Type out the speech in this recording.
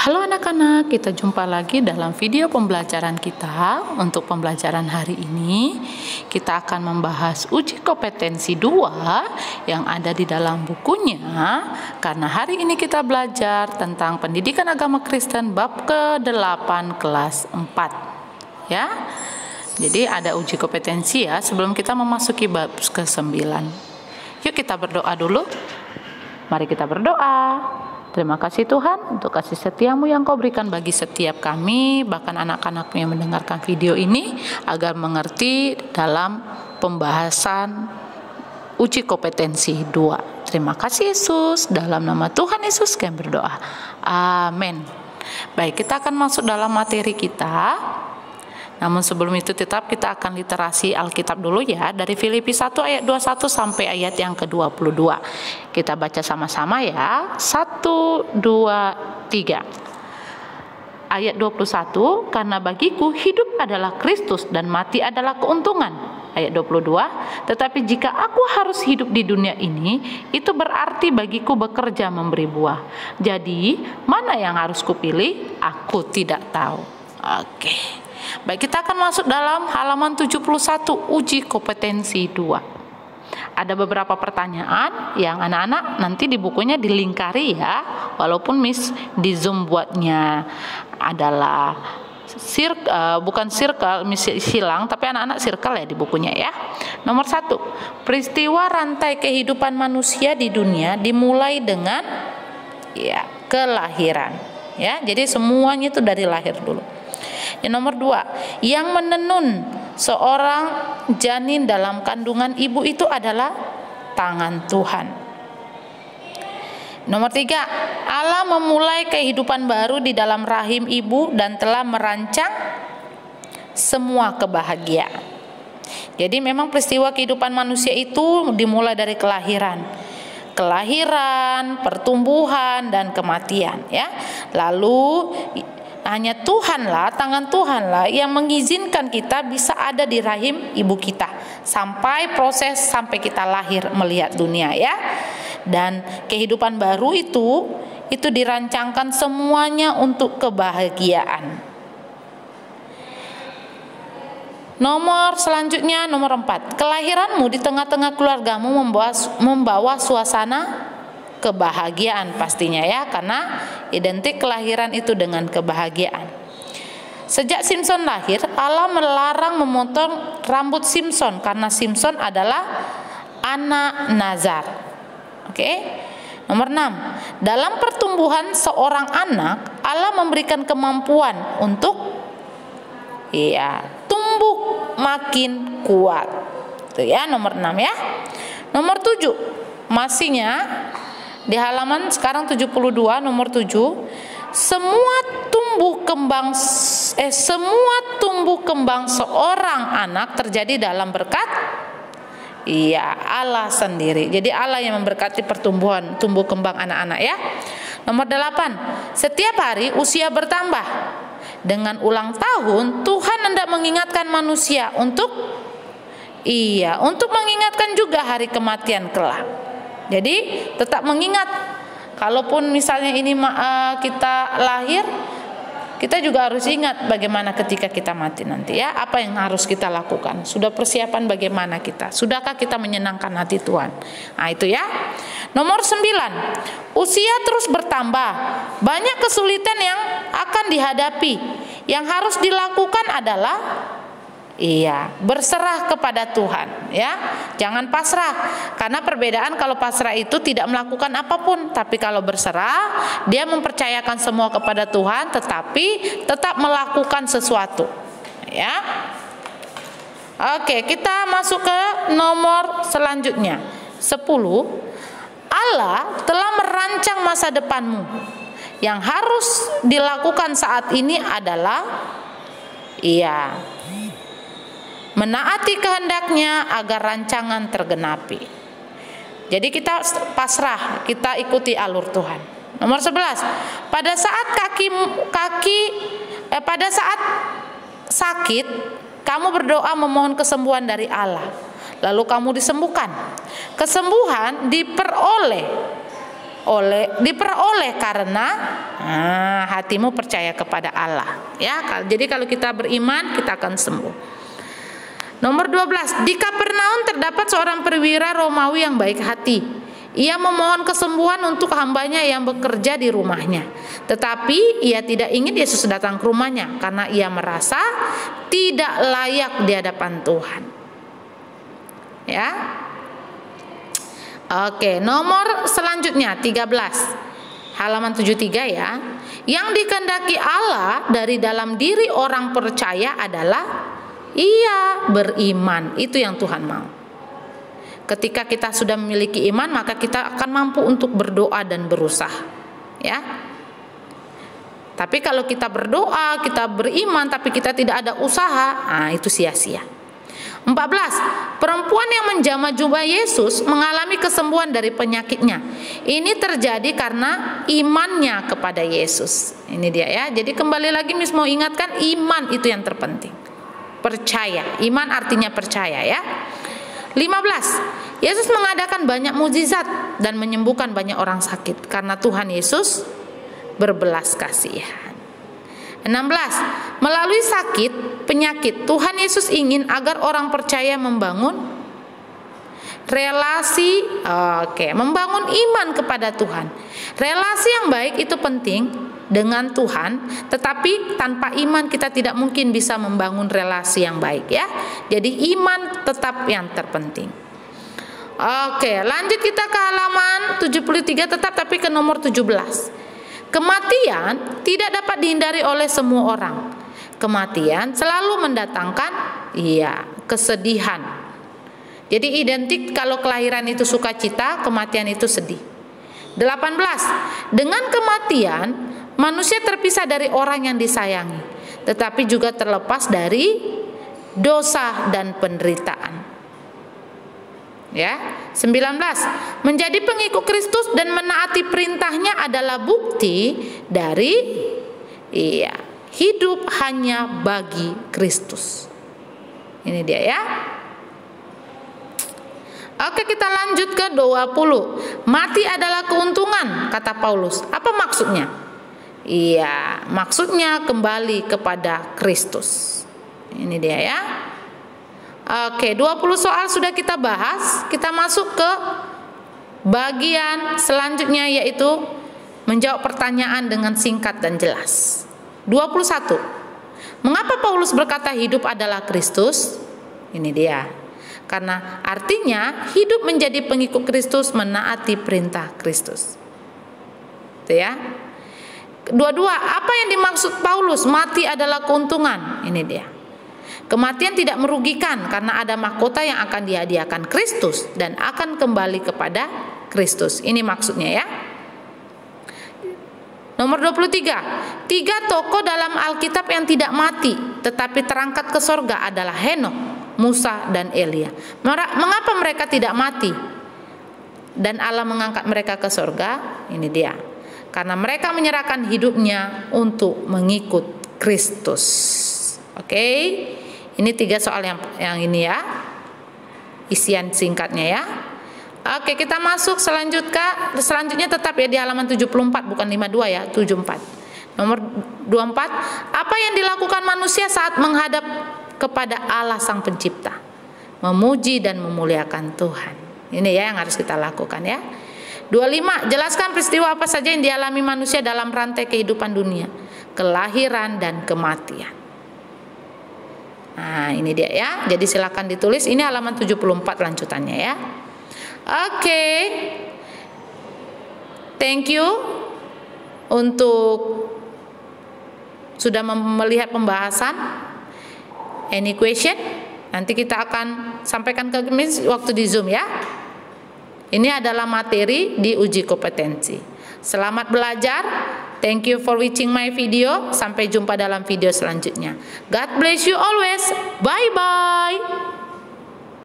Halo anak-anak, kita jumpa lagi dalam video pembelajaran kita. Untuk pembelajaran hari ini, kita akan membahas uji kompetensi 2 yang ada di dalam bukunya. Karena hari ini kita belajar tentang pendidikan agama Kristen bab ke-8 kelas 4. Ya. Jadi ada uji kompetensi ya sebelum kita memasuki bab ke-9. Yuk kita berdoa dulu. Mari kita berdoa. Terima kasih Tuhan untuk kasih setiamu yang Kau berikan bagi setiap kami, bahkan anak-anak yang mendengarkan video ini, agar mengerti dalam pembahasan uji kompetensi 2. Terima kasih Yesus, dalam nama Tuhan Yesus kami berdoa. Amin. Baik, kita akan masuk dalam materi kita. Namun sebelum itu tetap kita akan literasi Alkitab dulu ya, dari Filipi 1 ayat 21 sampai ayat yang ke-22. Kita baca sama-sama ya. 1, 2, 3. Ayat 21, karena bagiku hidup adalah Kristus dan mati adalah keuntungan. Ayat 22, tetapi jika aku harus hidup di dunia ini, itu berarti bagiku bekerja memberi buah. Jadi, mana yang harus kupilih? Aku tidak tahu. Oke. Baik, kita akan masuk dalam halaman 71, uji kompetensi 2. Ada beberapa pertanyaan yang anak-anak nanti di bukunya dilingkari ya, walaupun Miss di Zoom buatnya adalah bukan circle, Miss silang, tapi anak-anak circle ya di bukunya ya. Nomor 1, peristiwa rantai kehidupan manusia di dunia dimulai dengan ya kelahiran. Ya, jadi semuanya itu dari lahir dulu. Yang nomor 2, yang menenun seorang janin dalam kandungan ibu itu adalah tangan Tuhan. Nomor 3, Allah memulai kehidupan baru di dalam rahim ibu dan telah merancang semua kebahagiaan. Jadi memang peristiwa kehidupan manusia itu dimulai dari kelahiran, pertumbuhan dan kematian ya. Lalu hanya Tuhanlah, tangan Tuhanlah yang mengizinkan kita bisa ada di rahim ibu kita sampai sampai kita lahir melihat dunia ya. Dan kehidupan baru itu dirancangkan semuanya untuk kebahagiaan. Selanjutnya nomor 4, kelahiranmu di tengah-tengah keluargamu membawa suasana kebahagiaan pastinya ya, karena identik kelahiran itu dengan kebahagiaan. Sejak Simpson lahir, Allah melarang memotong rambut Simpson karena Simpson adalah anak nazar. Oke. Nomor 6, dalam pertumbuhan seorang anak, Allah memberikan kemampuan untuk tumbuh makin kuat. Itu ya, nomor 6 ya. Nomor 7, masihnya di halaman sekarang 72, nomor 7, semua tumbuh kembang seorang anak terjadi dalam berkat Allah sendiri. Jadi Allah yang memberkati tumbuh kembang anak-anak ya. Nomor 8, setiap hari usia bertambah. Dengan ulang tahun Tuhan hendak mengingatkan manusia untuk mengingatkan juga hari kematian kelak. Jadi tetap mengingat, kalaupun misalnya ini kita lahir, kita juga harus ingat bagaimana ketika kita mati nanti ya, apa yang harus kita lakukan. Sudah persiapan bagaimana kita? Sudahkah kita menyenangkan hati Tuhan? Nah itu ya. Nomor 9, usia terus bertambah. Banyak kesulitan yang akan dihadapi. Yang harus dilakukan adalah berserah kepada Tuhan ya. Jangan pasrah. Karena perbedaan kalau pasrah itu tidak melakukan apapun, tapi kalau berserah dia mempercayakan semua kepada Tuhan tetapi tetap melakukan sesuatu ya. Oke, kita masuk ke nomor selanjutnya. 10, Allah telah merancang masa depanmu. Yang harus dilakukan saat ini adalah menaati kehendaknya agar rancangan tergenapi. Jadi kita pasrah, kita ikuti alur Tuhan. Nomor 11, pada saat pada saat sakit, kamu berdoa memohon kesembuhan dari Allah. Lalu kamu disembuhkan. Kesembuhan diperoleh diperoleh karena hatimu percaya kepada Allah, ya. Jadi kalau kita beriman, kita akan sembuh. Nomor 12, di Kapernaum terdapat seorang perwira Romawi yang baik hati. Ia memohon kesembuhan untuk hambanya yang bekerja di rumahnya. Tetapi ia tidak ingin Yesus datang ke rumahnya karena ia merasa tidak layak di hadapan Tuhan. Ya. Oke, nomor selanjutnya 13. Halaman 73 ya. Yang dikehendaki Allah dari dalam diri orang percaya adalah ia beriman. Itu yang Tuhan mau. Ketika kita sudah memiliki iman, maka kita akan mampu untuk berdoa dan berusaha, ya. Tapi kalau kita berdoa, kita beriman, tapi kita tidak ada usaha, itu sia-sia. 14. Perempuan yang menjamah jubah Yesus mengalami kesembuhan dari penyakitnya. Ini terjadi karena imannya kepada Yesus. Ini dia, ya. Jadi kembali lagi Miss mau ingatkan, iman itu yang terpenting. Percaya. Iman artinya percaya, ya. 15. Yesus mengadakan banyak mukjizat dan menyembuhkan banyak orang sakit karena Tuhan Yesus berbelas kasihan. 16. Melalui penyakit, Tuhan Yesus ingin agar orang percaya membangun relasi, membangun iman kepada Tuhan. Relasi yang baik itu penting dengan Tuhan, tetapi tanpa iman kita tidak mungkin bisa membangun relasi yang baik, ya. Jadi iman tetap yang terpenting. Oke, lanjut kita ke halaman 73 tapi ke nomor 17. Kematian tidak dapat dihindari oleh semua orang. Kematian selalu mendatangkan kesedihan. Jadi identik kalau kelahiran itu sukacita, kematian itu sedih. 18. Dengan kematian manusia terpisah dari orang yang disayangi, tetapi juga terlepas dari dosa dan penderitaan. Ya, 19. Menjadi pengikut Kristus dan menaati perintahnya adalah bukti dari hidup hanya bagi Kristus. Ini dia, ya. Oke, kita lanjut ke 20. Mati adalah keuntungan, kata Paulus. Apa maksudnya? Maksudnya kembali kepada Kristus. Ini dia, ya. Oke, 20 soal sudah kita bahas. Kita masuk ke bagian selanjutnya, yaitu menjawab pertanyaan dengan singkat dan jelas. 21. Mengapa Paulus berkata hidup adalah Kristus? Ini dia. Karena artinya hidup menjadi pengikut Kristus, menaati perintah Kristus. Itu, ya. 22. Apa yang dimaksud Paulus mati adalah keuntungan? Ini dia. Kematian tidak merugikan karena ada mahkota yang akan dihadiahkan Kristus dan akan kembali kepada Kristus. Ini maksudnya, ya. Nomor 23. 3 tokoh dalam Alkitab yang tidak mati tetapi terangkat ke sorga adalah Henokh, Musa, dan Elia. Mengapa mereka tidak mati dan Allah mengangkat mereka ke sorga? Ini dia. Karena mereka menyerahkan hidupnya untuk mengikut Kristus. Oke. Ini 3 soal yang ini, ya. Isian singkatnya, ya. Oke, kita masuk selanjutnya tetap ya di halaman 74, bukan 52 ya, 74. Nomor 24. Apa yang dilakukan manusia saat menghadap kepada Allah Sang Pencipta? Memuji dan memuliakan Tuhan. Ini, ya, yang harus kita lakukan, ya. 25. Jelaskan peristiwa apa saja yang dialami manusia dalam rantai kehidupan dunia, kelahiran dan kematian. Nah, ini dia, ya. Jadi silakan ditulis. Ini halaman 74 lanjutannya, ya. Oke. Thank you untuk sudah melihat pembahasan. Any question? Nanti kita akan sampaikan ke waktu di Zoom, ya. Ini adalah materi di uji kompetensi. Selamat belajar. Thank you for watching my video. Sampai jumpa dalam video selanjutnya. God bless you always. Bye-bye.